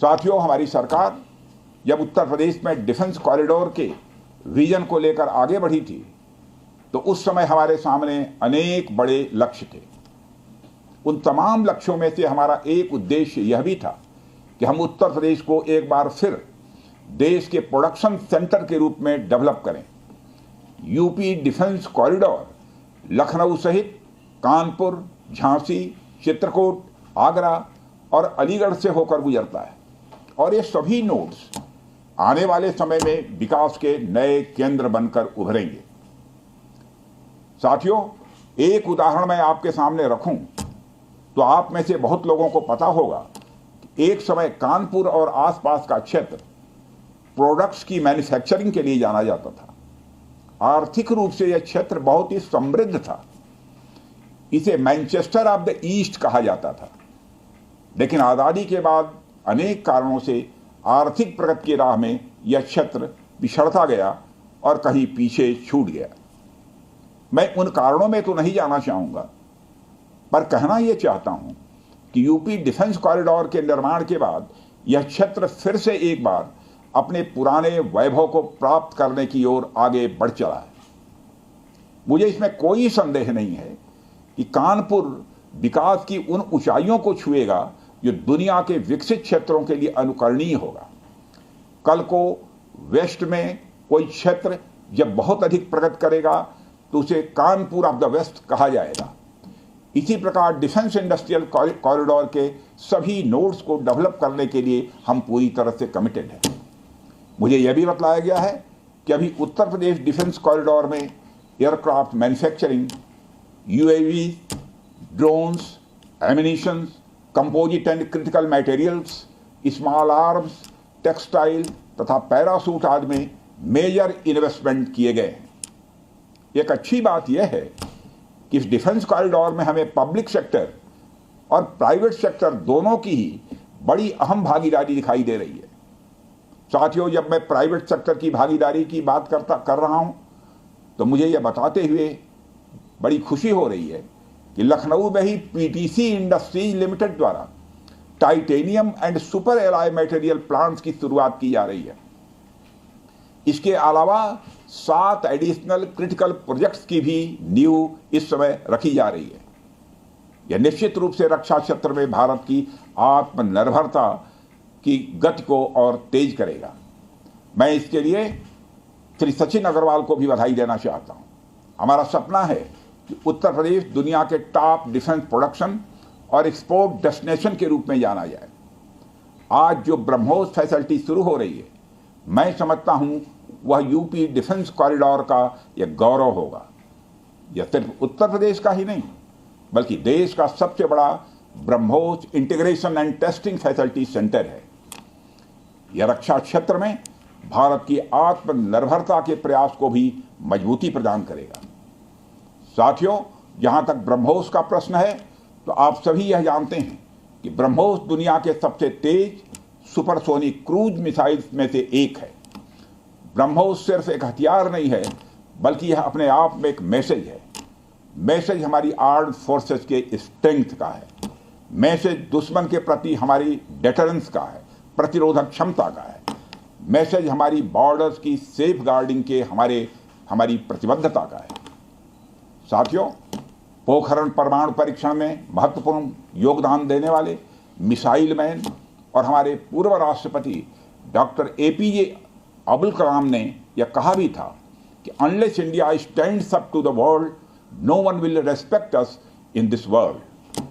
साथियों, हमारी सरकार जब उत्तर प्रदेश में डिफेंस कॉरिडोर के विजन को लेकर आगे बढ़ी थी तो उस समय हमारे सामने अनेक बड़े लक्ष्य थे। उन तमाम लक्ष्यों में से हमारा एक उद्देश्य यह भी था कि हम उत्तर प्रदेश को एक बार फिर देश के प्रोडक्शन सेंटर के रूप में डेवलप करें। यूपी डिफेंस कॉरिडोर लखनऊ सहित कानपुर, झांसी, चित्रकूट, आगरा और अलीगढ़ से होकर गुजरता है और ये सभी नोड्स आने वाले समय में विकास के नए केंद्र बनकर उभरेंगे। साथियों, एक उदाहरण मैं आपके सामने रखूं तो आप में से बहुत लोगों को पता होगा कि एक समय कानपुर और आसपास का क्षेत्र प्रोडक्ट्स की मैन्युफैक्चरिंग के लिए जाना जाता था। आर्थिक रूप से यह क्षेत्र बहुत ही समृद्ध था। इसे मैनचेस्टर ऑफ द ईस्ट कहा जाता था। लेकिन आज़ादी के बाद अनेक कारणों से आर्थिक प्रगति की राह में यह क्षेत्र पिछड़ता गया और कहीं पीछे छूट गया। मैं उन कारणों में तो नहीं जाना चाहूँगा, पर कहना यह चाहता हूँ कि यूपी डिफेंस कॉरिडोर के निर्माण के बाद यह क्षेत्र फिर से एक बार अपने पुराने वैभव को प्राप्त करने की ओर आगे बढ़ चला है। मुझे इसमें कोई संदेह नहीं है कि कानपुर विकास की उन ऊंचाइयों को छुएगा जो दुनिया के विकसित क्षेत्रों के लिए अनुकरणीय होगा। कल को वेस्ट में कोई क्षेत्र जब बहुत अधिक प्रगति करेगा तो उसे कानपुर ऑफ द वेस्ट कहा जाएगा। इसी प्रकार डिफेंस इंडस्ट्रियल कॉरिडोर के सभी नोड्स को डेवलप करने के लिए हम पूरी तरह से कमिटेड हैं। मुझे यह भी बतलाया गया है कि अभी उत्तर प्रदेश डिफेंस कॉरिडोर में aircraft manufacturing, UAV, drones, ammunitions, composite and critical materials, small arms, textile तथा पैरासूट आदि में मेजर इन्वेस्टमेंट किए गए हैं। एक अच्छी बात यह है कि इस डिफेंस कॉरिडोर में हमें पब्लिक सेक्टर और प्राइवेट सेक्टर दोनों की ही बड़ी अहम भागीदारी दिखाई दे रही है। साथियों, जब मैं प्राइवेट सेक्टर की भागीदारी की बात कर रहा हूं तो मुझे यह बताते हुए बड़ी खुशी हो रही है कि लखनऊ में ही पीटीसी इंडस्ट्रीज लिमिटेड द्वारा titanium and super alloy material plants की शुरुआत की जा रही है। इसके अलावा 7 एडिशनल क्रिटिकल प्रोजेक्ट्स की भी नींव इस समय रखी जा रही है। यह निश्चित रूप से रक्षा क्षेत्र में भारत की आत्मनिर्भरता की गति को और तेज करेगा। मैं इसके लिए श्री सचिन अग्रवाल को भी बधाई देना चाहता हूं। हमारा सपना है कि उत्तर प्रदेश दुनिया के टॉप डिफेंस प्रोडक्शन और एक्सपोर्ट डेस्टिनेशन के रूप में जाना जाए। आज जो ब्रह्मोस फैसिलिटी शुरू हो रही है, मैं समझता हूं वह यूपी डिफेंस कॉरिडोर का यह गौरव होगा। यह सिर्फ उत्तर प्रदेश का ही नहीं बल्कि देश का सबसे बड़ा BrahMos integration and testing facility centre है। यह रक्षा क्षेत्र में भारत की आत्मनिर्भरता के प्रयास को भी मजबूती प्रदान करेगा। साथियों, जहां तक ब्रह्मोस का प्रश्न है तो आप सभी यह जानते हैं कि ब्रह्मोस दुनिया के सबसे तेज सुपरसोनिक क्रूज मिसाइल्स में से एक है। ब्रह्मोस सिर्फ एक हथियार नहीं है बल्कि यह अपने आप में एक मैसेज है। मैसेज हमारी आर्म्ड फोर्सेस के स्ट्रेंथ का है। मैसेज दुश्मन के प्रति हमारी डेटरेंस का है, प्रतिरोधक क्षमता का है। मैसेज हमारी बॉर्डर्स की सेफ गार्डिंग के हमारी प्रतिबद्धता का है। साथियों, पोखरण परमाणु परीक्षण में महत्वपूर्ण योगदान देने वाले मिसाइल मैन और हमारे पूर्व राष्ट्रपति डॉक्टर एपीजे अब्दुल कलाम ने यह कहा भी था कि unless India stands up to the world, no one will respect us in this world.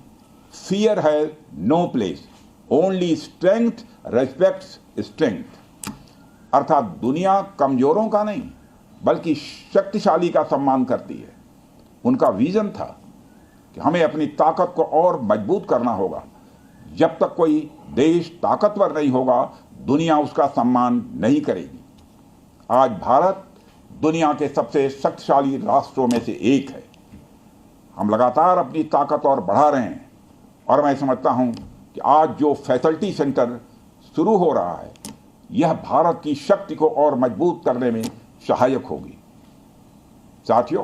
Fear has no place, only strength respects strength. अर्थात दुनिया कमजोरों का नहीं बल्कि शक्तिशाली का सम्मान करती है। उनका विजन था कि हमें अपनी ताकत को और मजबूत करना होगा। जब तक कोई देश ताकतवर नहीं होगा, दुनिया उसका सम्मान नहीं करेगी। आज भारत दुनिया के सबसे शक्तिशाली राष्ट्रों में से एक है। हम लगातार अपनी ताकत और बढ़ा रहे हैं और मैं समझता हूं कि आज जो फैसिलिटी सेंटर शुरू हो रहा है यह भारत की शक्ति को और मजबूत करने में सहायक होगी। साथियों,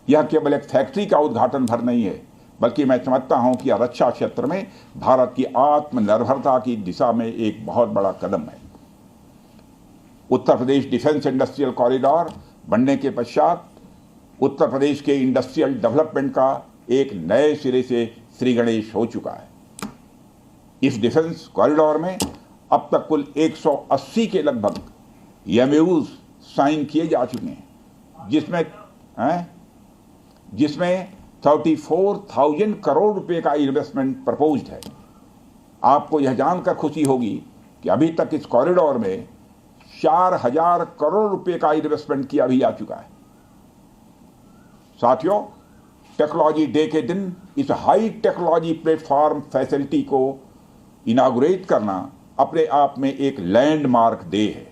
यह केवल एक फैक्ट्री का उद्घाटन भर नहीं है बल्कि मैं समझता हूं कि रक्षा क्षेत्र में भारत की आत्मनिर्भरता की दिशा में एक बहुत बड़ा कदम है। उत्तर प्रदेश डिफेंस इंडस्ट्रियल कॉरिडोर बनने के पश्चात उत्तर प्रदेश के इंडस्ट्रियल डेवलपमेंट का एक नए सिरे से श्रीगणेश हो चुका है। इस डिफेंस कॉरिडोर में अब तक कुल 180 के लगभग एमओयूज साइन किए जा चुके हैं, जिसमें 34,000 करोड़ रुपए का इन्वेस्टमेंट प्रपोज्ड है। आपको यह जानकर खुशी होगी कि अभी तक इस कॉरिडोर में 4,000 करोड़ रुपए का इन्वेस्टमेंट किया भी जा चुका है। साथियों, टेक्नोलॉजी डे के दिन इस हाई टेक्नोलॉजी प्लेटफॉर्म फैसिलिटी को इनागुरेट करना अपने आप में एक लैंडमार्क डे है,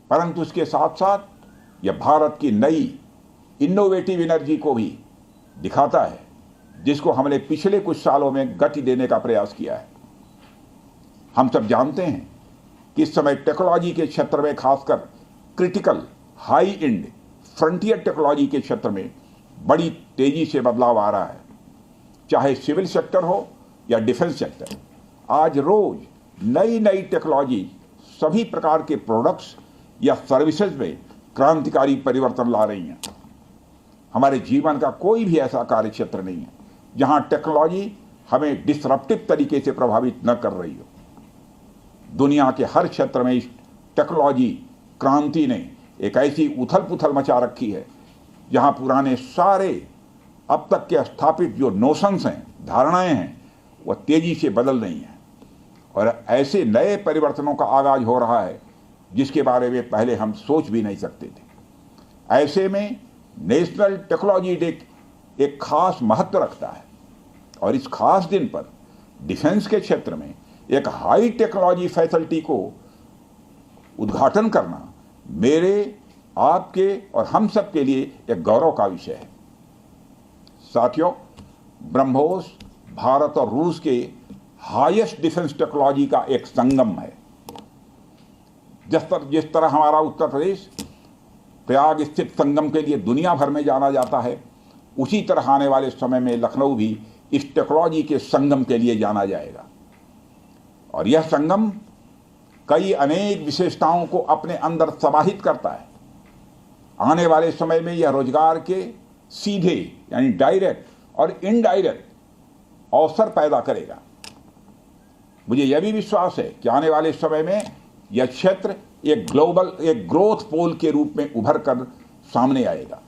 परंतु इसके साथ साथ यह भारत की नई इनोवेटिव एनर्जी को भी दिखाता है, जिसको हमने पिछले कुछ सालों में गति देने का प्रयास किया है। हम सब जानते हैं कि इस समय टेक्नोलॉजी के क्षेत्र में, खासकर critical high and frontier technology के क्षेत्र में बड़ी तेजी से बदलाव आ रहा है। चाहे सिविल सेक्टर हो या डिफेंस सेक्टर, आज रोज नई नई टेक्नोलॉजी सभी प्रकार के प्रोडक्ट्स या सर्विसेज में क्रांतिकारी परिवर्तन ला रही हैं। हमारे जीवन का कोई भी ऐसा कार्य क्षेत्र नहीं है जहां टेक्नोलॉजी हमें डिसरप्टिव तरीके से प्रभावित न कर रही हो। दुनिया के हर क्षेत्र में इस टेक्नोलॉजी क्रांति ने एक ऐसी उथल पुथल मचा रखी है जहां पुराने सारे अब तक के स्थापित जो नोशंस हैं, धारणाएं हैं, वह तेजी से बदल रही हैं और ऐसे नए परिवर्तनों का आगाज हो रहा है जिसके बारे में पहले हम सोच भी नहीं सकते थे। ऐसे में नेशनल टेक्नोलॉजी डे एक खास महत्व रखता है और इस खास दिन पर डिफेंस के क्षेत्र में एक हाई टेक्नोलॉजी फैसिलिटी को उद्घाटन करना मेरे, आपके और हम सब के लिए एक गौरव का विषय है। साथियों, ब्रह्मोस भारत और रूस के हाईएस्ट डिफेंस टेक्नोलॉजी का एक संगम है। जिस तरह हमारा उत्तर प्रदेश प्रयाग स्थित संगम के लिए दुनिया भर में जाना जाता है, उसी तरह आने वाले समय में लखनऊ भी इस टेक्नोलॉजी के संगम के लिए जाना जाएगा और यह संगम कई अनेक विशेषताओं को अपने अंदर समाहित करता है। आने वाले समय में यह रोजगार के सीधे यानी डायरेक्ट और इनडायरेक्ट अवसर पैदा करेगा। मुझे यह भी विश्वास है कि आने वाले समय में यह क्षेत्र एक ग्रोथ पोल के रूप में उभर कर सामने आएगा।